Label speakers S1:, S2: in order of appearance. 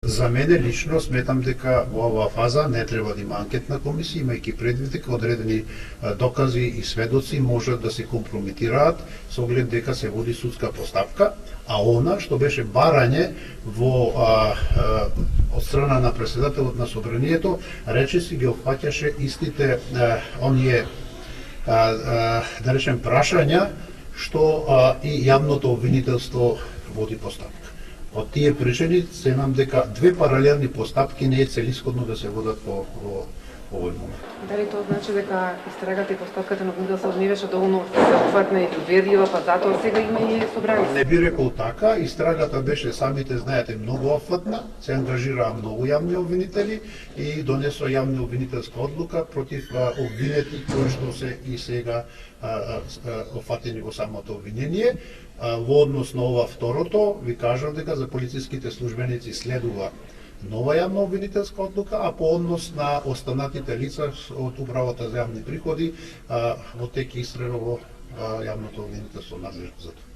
S1: За мене лично сметам дека во оваа фаза не треба да има анкетна комисија, имајќи предвид дека одредени докази и сведоци можат да се компрометираат со оглед дека се води судска постапка, а она што беше барање во од страна на претседателот на собранието, речиси ги опфаќаше истите оние да речем прашања што и јавното обвинителство води постапка. Од тие причини сенам дека две паралелни постапки не е целисходно да се водат во овој момент.
S2: Дали тоа значи дека истрагата и постапката на обвинителството не беше доволно всеопфатна и убедлива, па затоа сега има и собрание?
S1: Не би рекол така, истрагата беше, самите знаете, многу опфатна, се ангажираа многу јавни обвинители и донесоа јавна обвинителска одлука против обвинети кои што се и сега опфатени во самото обвинение. Во однос на ова второто, ви кажам дека за полициските службеници следува нова јавна обвинителска одлука, а по однос на останатите лица од Управата за јавни приходи, во тек истрага во јавното обвинителство надлежно за тоа.